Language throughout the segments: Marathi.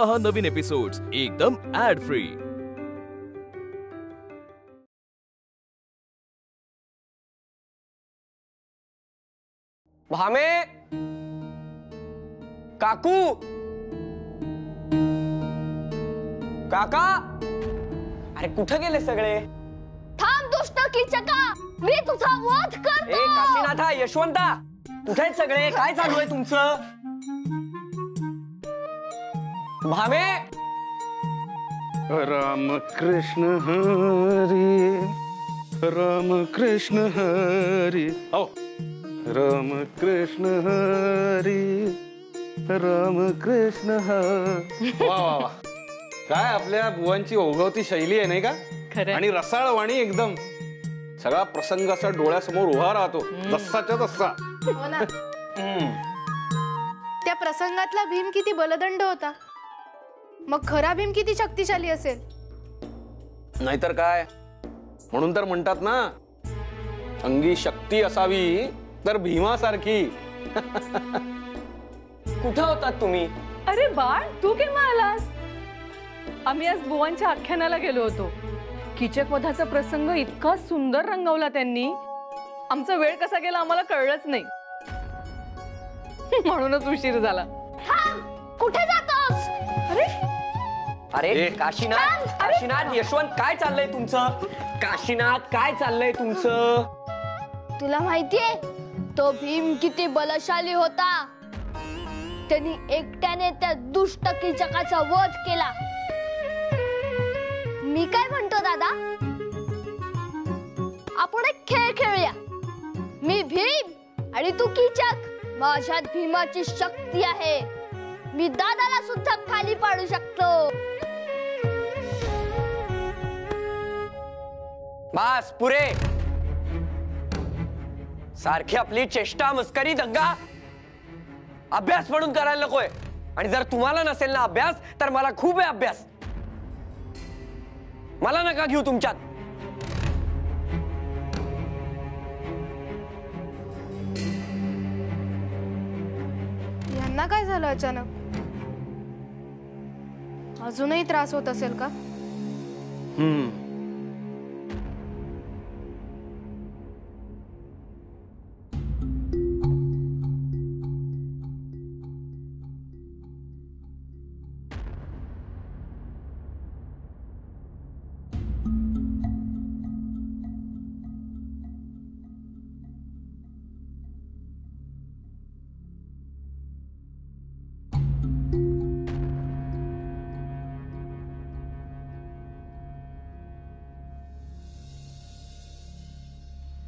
पहा नवीन एपिसोड्स एकदम ऍड फ्री। भामे, काकू, काका, अरे कुठे गेले सगळे? थांब दुष्ट कीचका, मी तुझा वध करतो। ए काशीनाथा, यशवंता, कुठे आहेत सगळे? काय चालू आहे तुमचं? भामे, राम कृष्ण हरी, राम कृष्ण हरी, ओ राम कृष्ण हरी, राम कृष्ण हरी। वा वा वा, काय आपल्या बुवांची ओघवती शैली आहे नाही का? आणि रसाळ वाणी एकदम, सगळा प्रसंग असा डोळ्यासमोर उभा राहतो जसाच्या तसा। हो ना। त्या प्रसंगातला भीम किती बलदंड होता, मग खरा भीम किती शक्तिशाली असेल? नाहीतर काय, म्हणून तर म्हणतात ना, अंगी शक्ती असावी तर भीमासारखी। कुठे होतात तुम्ही? अरे बाळ, तू केव्हा आलास? आम्ही आज बुवांच्या आख्यानाला गेलो होतो। कीचक वधाचा प्रसंग इतका सुंदर रंगवला त्यांनी, आमचा वेळ कसा गेला आम्हाला कळलंच नाही, म्हणूनच उशीर झाला। कुठे जातोस? अरे अरे काशीनाथ, काशीनाथ, यशवंत, काय चाललंय तुमचं? काशीनाथ, काय चाललंय तुमचं? तुला माहितीये तो भीम किती बलशाली होता? त्यांनी एकट्याने त्या दुष्ट कीचकाचा वध केला। मी काय म्हणतो दादा, आपण एक खेळ खेळूया। मी भीम आणि तू कीचक। माझ्यात भीमाची शक्ती आहे, मी दादाला सुद्धा खाली पाडू शकतो। बस पुरे, सारखी आपली चेष्टा मस्करी दंगा अभ्यास म्हणून करायला नकोय। आणि जर तुम्हाला नसेल ना अभ्यास, तर मला खूप आहे अभ्यास। मला नका घेऊ तुमच्यात। यांना काय झालं अचानक? अजूनही त्रास होत असेल का?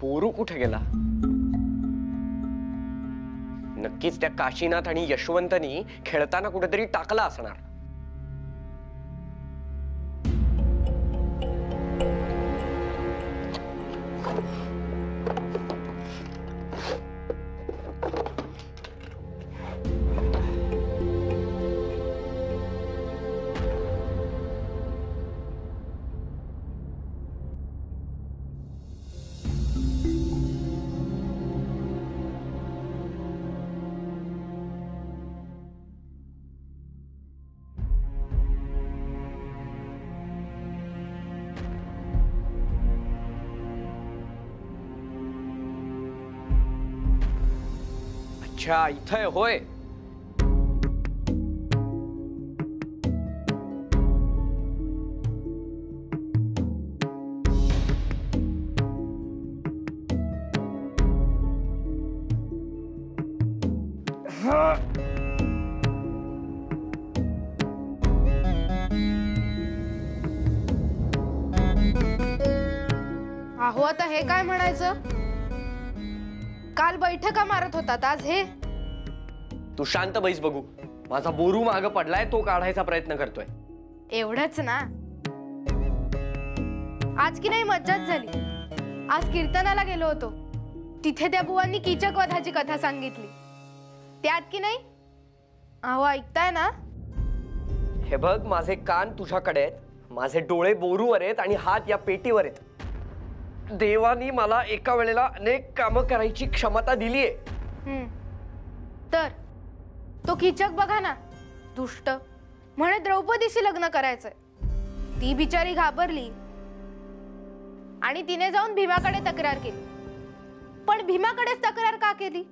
पोरू कुठे गेला? नक्कीच त्या काशीनाथ आणि यशवंतनी खेळताना कुठेतरी टाकला असणार। अच्छा, इथे होय। अहो, आता हे काय म्हणायचं? काल बैठका मारत होतात, आज हे? तू शांत बैस बघू। माझा बोरू मागे पडलाय, तो काढायचा प्रयत्न करतोय। एवढंच ना? आज की नाही मज्जाच झाली। आज कीर्तनाला गेलो होतो, तिथे त्या बुवांनी कीचक वधाची कथा सांगितली। त्यात की नाही? अहो, ऐकताय ना? हे बघ, माझे कान तुझ्याकडे आहेत, माझे डोळे बोरूवर आहेत आणि हात या पेटीवर आहेत। देवानी मला एका वेळेला अनेक कामं करायची क्षमता दिलीये। तर तो कीचक बघा ना, दुष्ट, म्हणे द्रौपदीशी लग्न करायचंय. ती बिचारी घाबरली आणि तिने जाऊन भीमाकडे तक्रार केली. पण भीमाकडेच तक्रार का केली?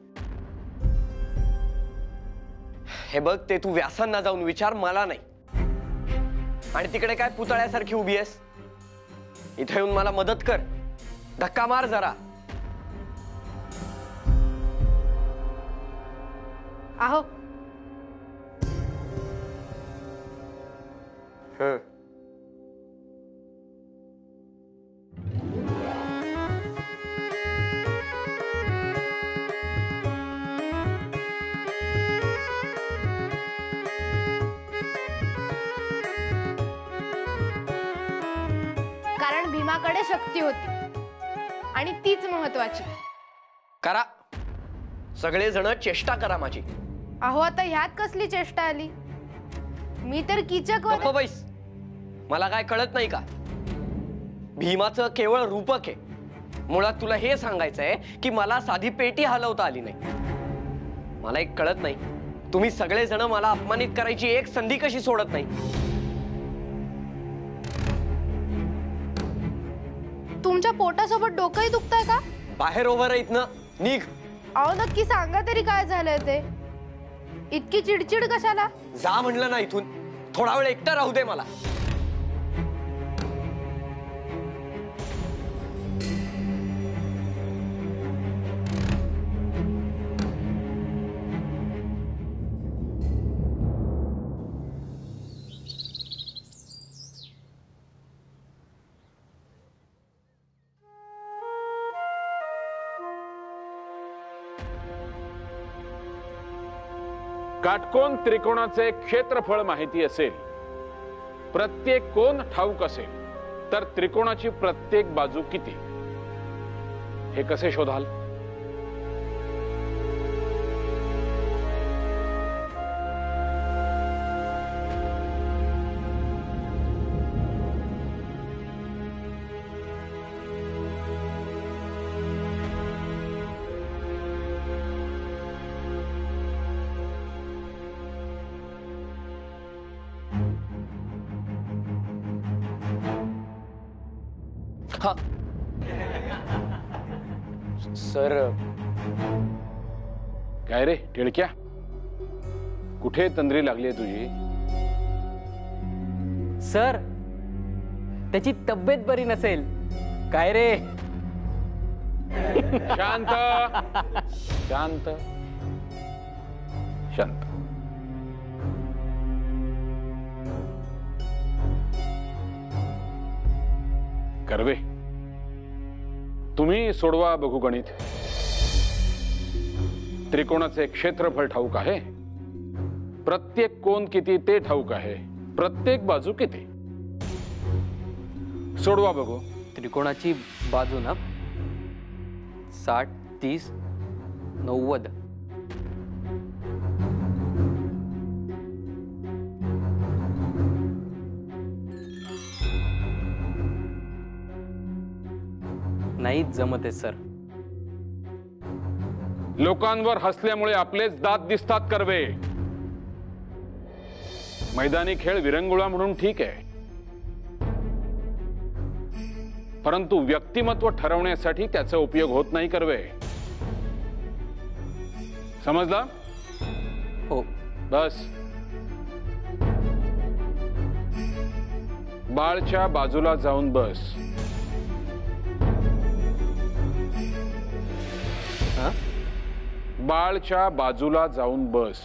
हे बघ, ते तू व्यासांना जाऊन विचार, मला नाही. आणि तिकडे काय पुतळ्यासारखी उभी आहेस? इथे येऊन मला मदत कर, धक्का मार जरा. आहो कारण भीमाकडे शक्ती होती आणि तीच महत्वाची. करा, सगळे जण चेष्टा करा माझी. अहो आता ह्यात कसली चेष्टा आली? मी तर कीचक नको बैस, मला काय कळत नाही का? भीमाचं केवळ रूपक आहे. मुळात तुला हे सांगायचंय की मला साधी पेटी हलवता आली नाही. मला एक कळत नाही, तुम्ही सगळे जण मला अपमानित करायची एक संधी कशी सोडत नाही? तुमच्या पोटासोबत डोकंही दुखतंय का? बाहेर ओव्हर आहे इथनं, निघ. अहो नक्की सांगा तरी काय झालंय ते? इतकी चिडचिड कशाला? जा म्हणलं ना इथून. थोडा वेळ एकटा राहू दे मला. काटकोन त्रिकोणाचे क्षेत्रफळ माहिती असेल, प्रत्येक कोन ठाऊक असेल, तर त्रिकोणाची प्रत्येक बाजू किती हे कसे शोधाल? हा सर. काय रे टिळक्या, कुठे तंद्री लागली आहे तुझी? सर, त्याची तब्येत बरी नसेल. काय रे? शांत शांत शांत. कर्वे, तुम्ही सोडवा बघू गणित. त्रिकोणाचे क्षेत्रफळ ठाऊक आहे, प्रत्येक कोन किती ते ठाऊक आहे, प्रत्येक बाजू किती. सोडवा बघू. त्रिकोणाची बाजू ना 60, 30, 90. नाही जमत आहे सर. लोकांवर हसल्यामुळे आपलेच दात दिसतात कर्वे. मैदानी खेळ विरंगुळा म्हणून ठीक आहे, परंतु व्यक्तिमत्व ठरवण्यासाठी त्याचा उपयोग होत नाही कर्वे. समजला? हो. बस. बाळच्या बाजूला जाऊन बस. बाळच्या बाजूला जाऊन बस.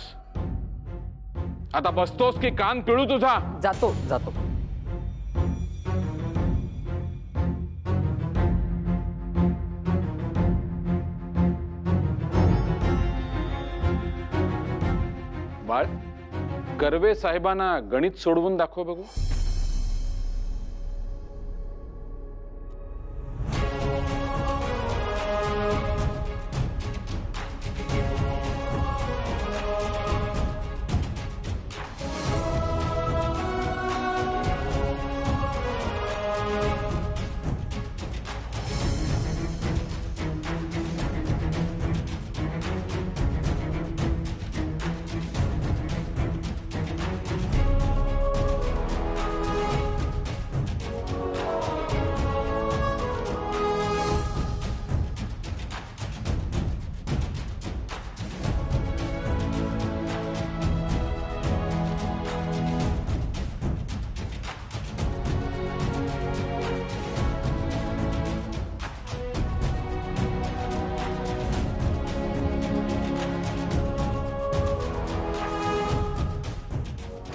आता बसतोस की कान पिळू तुझा? जातो जातो. बाळ, कर्वे साहेबांना गणित सोडवून दाखव बघू.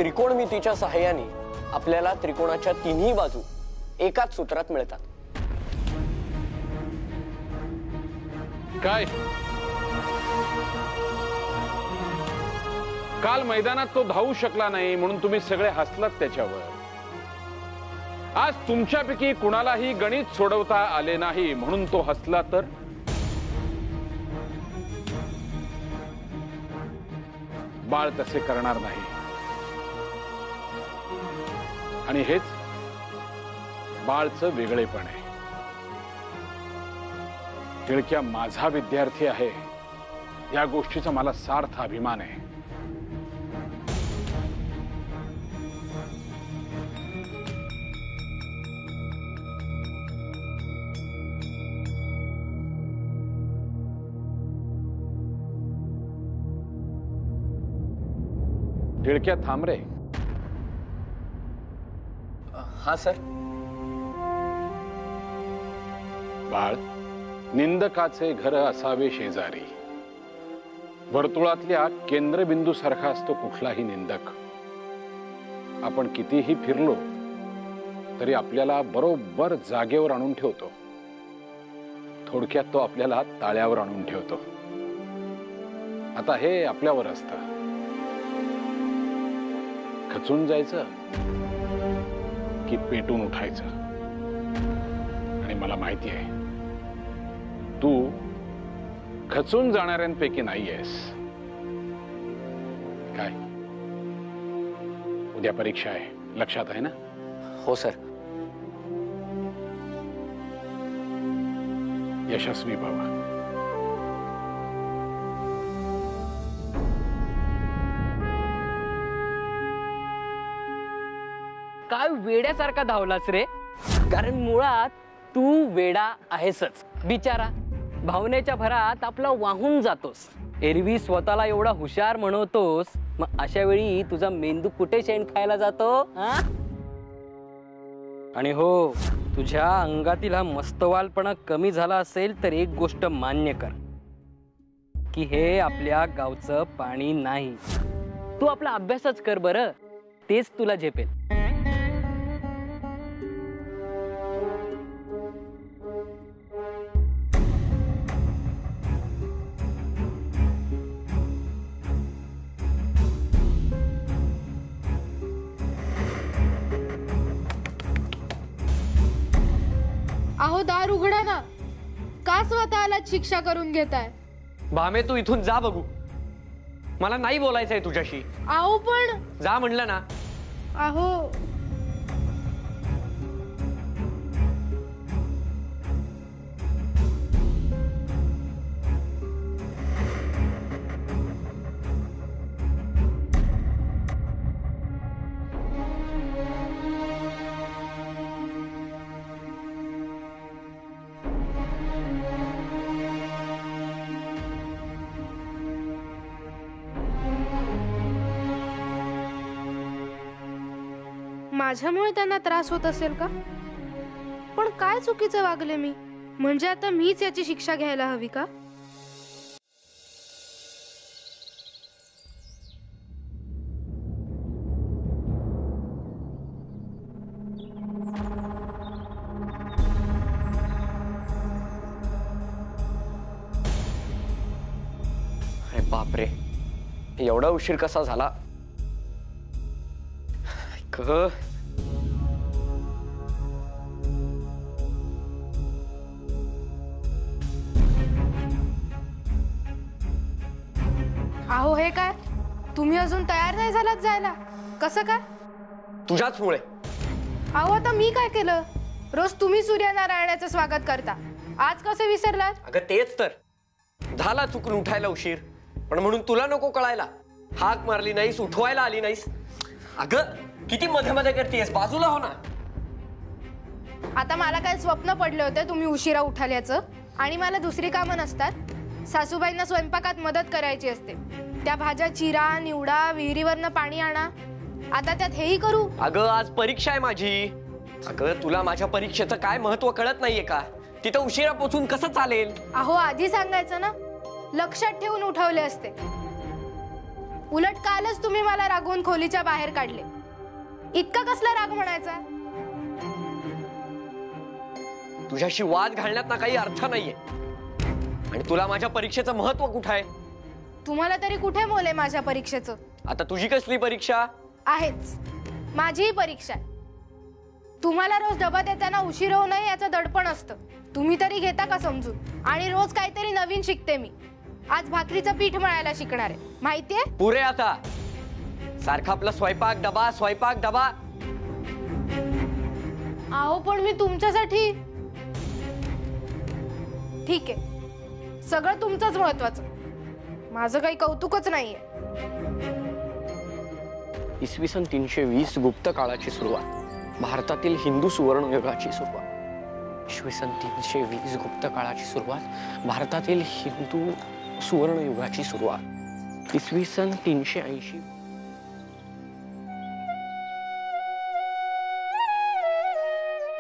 त्रिकोणमितीच्या सहाय्याने आपल्याला त्रिकोणाच्या तिन्ही बाजू एकाच सूत्रात मिळतात. काय काल मैदानात तो धावू शकला नाही म्हणून तुम्ही सगळे हसलात त्याच्यावर. आज तुमच्यापैकी कुणालाही गणित सोडवता आले नाही म्हणून तो हसला तर बाळ तसे करणार नाही. आणि हेच बाळचं वेगळेपण आहे. टिळक्या माझा विद्यार्थी आहे या गोष्टीचा मला सार्थ अभिमान आहे. टिळक्या थांब रे. हा सर. बाळ, निंदकाचे घर असावे शेजारी. वर्तुळातल्या केंद्रबिंदू सारखा असतो कुठलाही निंदक. आपण कितीही फिरलो तरी आपल्याला बरोबर जागेवर आणून ठेवतो. थोडक्यात तो आपल्याला ताळ्यावर आणून ठेवतो. आता हे आपल्यावर असतं. खचून जायचं की पेटून उठायचं. आणि मला माहिती आहे तू खचून जाणाऱ्यांपैकी नाहीयेस. काय उद्या परीक्षा आहे, लक्षात आहे ना? हो सर. यशस्वी व्हावा. काय वेड्यासारखा धावलास रे? कारण मुळात तू वेडा आहेसच बिचारा. भावनेच्या भरात आपला वाहून जातोस. एरवी स्वतःला एवढा हुशार म्हणवतोस, मग अशा वेळी तुझा मेंदू कुठे शेण खायला जातो? आणि हो, तुझ्या अंगातील हा मस्तवालपणा कमी झाला असेल तर एक गोष्ट मान्य कर की हे आपल्या गावचं पाणी नाही. तू आपला अभ्यासच कर बरं, तेच तुला झेपेल. अहो दार उघडा ना. का स्वतःला शिक्षा करून घेताय? भामे तू इथून जा बघू. मला नाही बोलायचंय तुझ्याशी. अहो पण जा म्हणलं ना. अहो माझ्यामुळे त्यांना त्रास होत असेल का? पण काय चुकीचं वागले मी? म्हणजे आता मीच याची शिक्षा घ्यायला हवी का? अरे बापरे, एवढा उशीर कसा झाला? अहो हे काय, तुम्ही अजून तयार नाही झालात जायला? कसं काय? तुझ्याच मुळे. अहो आता मी काय केलं? रोज तुम्ही सूर्यनारायणाचं स्वागत करता, आज कसं विसरलात? अगं तेच तर. झाला चुकून उठायला उशीर, पण म्हणून तुला नको कळायला. हाक मारली नाहीस, उठवायला आली नाहीस. अगं किती मध्ये मध्ये करतेस, बाजूला हो ना. आता मला काय स्वप्न पडले होते तुम्ही उशिरा उठाल्याचं? आणि मला दुसरी कामं नसतात? सासूबाईंना स्वयंपाकात मदत करायची असते. त्या भाज्या चिरा, निवडा, विहिरीवरनं पाणी आणा. आता त्यात हेही करू? अगं आज परीक्षा आहे माझी. अगं तुला माझ्या परीक्षेचं काय महत्व कळत नाहीये का? तिथं उशिरा पोचून कसं चालेल? अहो आधी सांगायचं ना, लक्षात ठेवून उठवले असते. उलट कालच तुम्ही मला रागवून खोलीच्या बाहेर काढले. इतका कसला राग म्हणायचा? तुझ्याशी वाद घालण्यात ना काही अर्थ नाहीये. आणि तुला माझ्या परीक्षेचं महत्व कुठं आहे? तुम्हाला तरी कुठे मोल आहे माझ्या परीक्षेचं? आता तुझी कसली परीक्षा आहेच, माझीही परीक्षा आहे. तुम्हाला रोज डबा देताना उशीर होऊ नये याचं दडपण असतं. तुम्ही तरी घेता का समजून? आणि रोज काहीतरी नवीन शिकते मी. आज भाकरीचं पीठ मळायला शिकणार आहे, माहितीये? पुरे आता. सारखा आपला स्वयंपाक डबा स्वयंपाक डबा. आहो पण मी तुमच्यासाठी. ठीक आहे, सगळं तुमचंच महत्वाचं, माझं काही कौतुकच नाहीये. इसवी सन 320 गुप्त काळाची सुरुवात. भारतातील हिंदू सुवर्णयुगाची सुरुवात. इसवी सन 320 गुप्त काळाची सुरुवात. भारतातील हिंदू सुवर्णयुगाची सुरुवात. इसवी सन 380.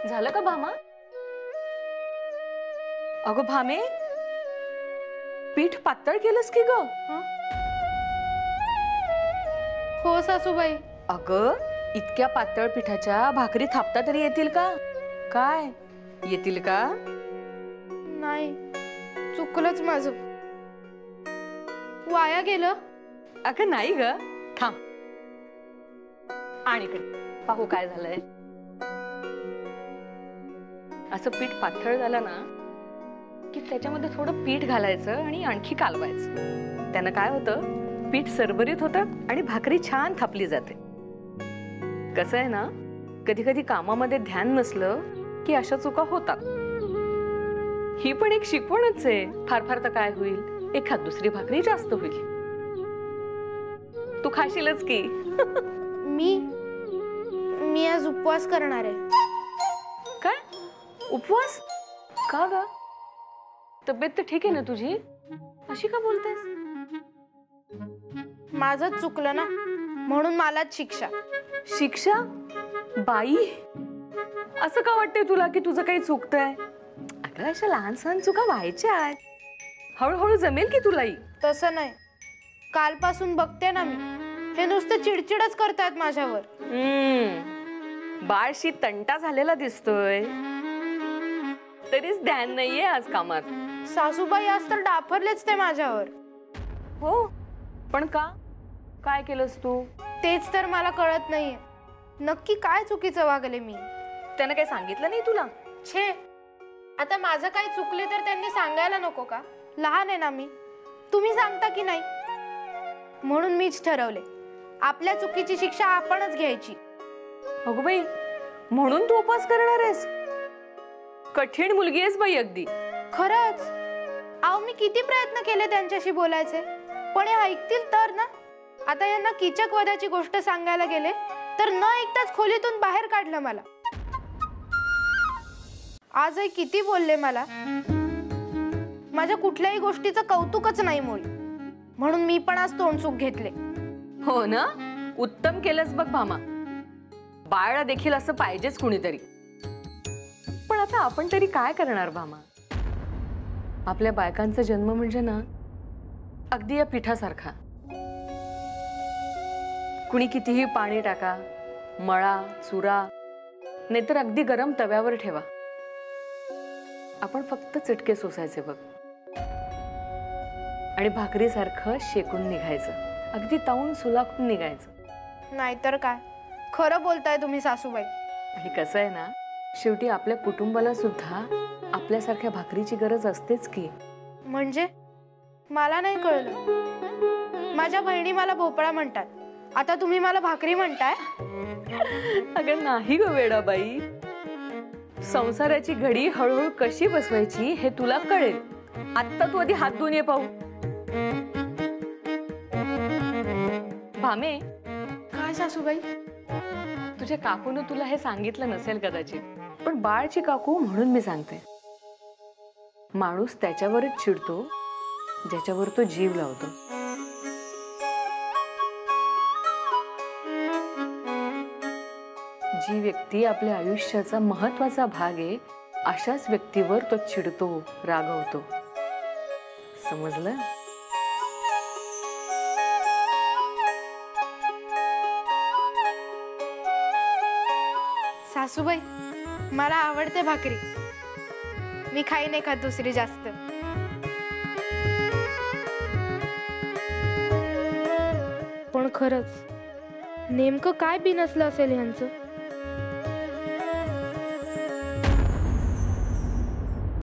झालं का भामा? अगं भामे, पीठ पातळ केलंस की ग? हो सासूबाई. अगं इतक्या पातळ पिठाच्या भाकरी थापता तरी येतील का? काय येतील का? नाही, चुकलंच माझं, वाया गेलं. अगं नाही ग, थांब आणि इकडे पाहू काय झालंय. असं पीठ पातळ झालं ना की त्याच्यामध्ये थोडं पीठ घालायचं आणि आणखी कालवायचं. त्यानं काय होतं, पीठ सरभरीत होतं आणि भाकरी छान थापली जाते. कसं आहे ना, कधी कधी कामामध्ये ध्यान नसलं की अशा चुका होतात. ही पण एक शिकवणच आहे. फार फार तर काय होईल, एखाद दुसरी भाकरी जास्त होईल. तू खाशीलच की. मी आज उपवास करणार आहे. काय उपवास? का ग? तब्येत तर ठीक आहे ना तुझी? अशी का बोलतेस? माझंच चुकलं ना, म्हणून मलाच शिक्षा. शिक्षा? बाई, असं का वाटतंय तुला की तुझं काही चुकतंय? अगं अशा लहान सहान चुका व्हायच्या आहेत, हळूहळू जमेल की तुलाही. तसं नाही, कालपासून बघते ना मी, हे नुसतं चिडचिडच करतायत माझ्यावर. बाळशी तंटा झालेला दिसतोय, तरीच ध्यान नाहीये आज कामात. सासूबाई आज तर डाफरलेच ते माझ्यावर. हो, पण का? काय केलंस तू? तेच तर मला कळत नाहीये, नक्की काय चुकीचं वागले मी. त्यानं काही सांगितलं नाही तुला? छे, आता माझं काही चुकले तर त्यांनी सांगायला नको का? लहान आहे ना मी, तुम्ही सांगता की नाही? म्हणून मीच ठरवले, आपल्या चुकीची शिक्षा आपणच घ्यायची. अगं बाई, म्हणून तू उपवास करणार आहेस? कठीण मुलगी आहेस बाई अगदी. खरंच. अहो मी किती प्रयत्न केले त्यांच्याशी बोलायचे, पण हे ऐकतील तर ना. आता यांना कीचक वधाची गोष्ट सांगायला गेले तर न ऐकताच खोलीतून बाहेर काढलं मला. आजही किती बोलले मला, माझ्या कुठल्याही गोष्टीचं कौतुकच नाही मोल. म्हणून मी पण आज तोंडसुख घेतले. हो ना, उत्तम केलंस बघ भामा. बाळला देखील असं पाहिजेच कुणीतरी. पण आता आपण तरी काय करणार भामा? आपल्या बायकांचा जन्म म्हणजे ना अगदी या पिठासारखा. कुणी कितीही पाणी टाका, मळा, चुरा, नाहीतर अगदी गरम तव्यावर ठेवा, आपण फक्त चटके सोसायचे बघ. आणि भाकरीसारखं शेकून निघायचं, अगदी तावून सुलाखून निघायचं. नाहीतर काय, खरं बोलताय तुम्ही सासूबाई. आणि कसं आहे ना, शेवटी आपल्या कुटुंबाला सुद्धा आपल्यासारख्या भाकरीची गरज असतेच की. म्हणजे मला नाही कळलं. माझ्या बहिणी मला भोपळा म्हणतात, आता तुम्ही मला भाकरी म्हणताय? अगं नाही ग वेडाबाई, संसाराची घडी हळूहळू कशी बसवायची हे तुला कळेल. आत्ता तू आधी हात धुवून ये पाहू. भामे. काय सासूबाई? तुझ्या काकून तुला हे सांगितलं नसेल कदाचित, पण बाळची काकू म्हणून मी सांगते. माणूस त्याच्यावरच चिडतो ज्याच्यावर तो जीव लावतो. जी व्यक्ती आपल्या आयुष्याचा महत्वाचा भाग आहे, अशाच व्यक्तीवर तो चिडतो, रागवतो. समजलं? सासूबाई, मला आवडते भाकरी. मी खाईन एखाद दुसरी जास्त. पण खरंच नेमकं काय बिनसलं असेल ह्यांचं?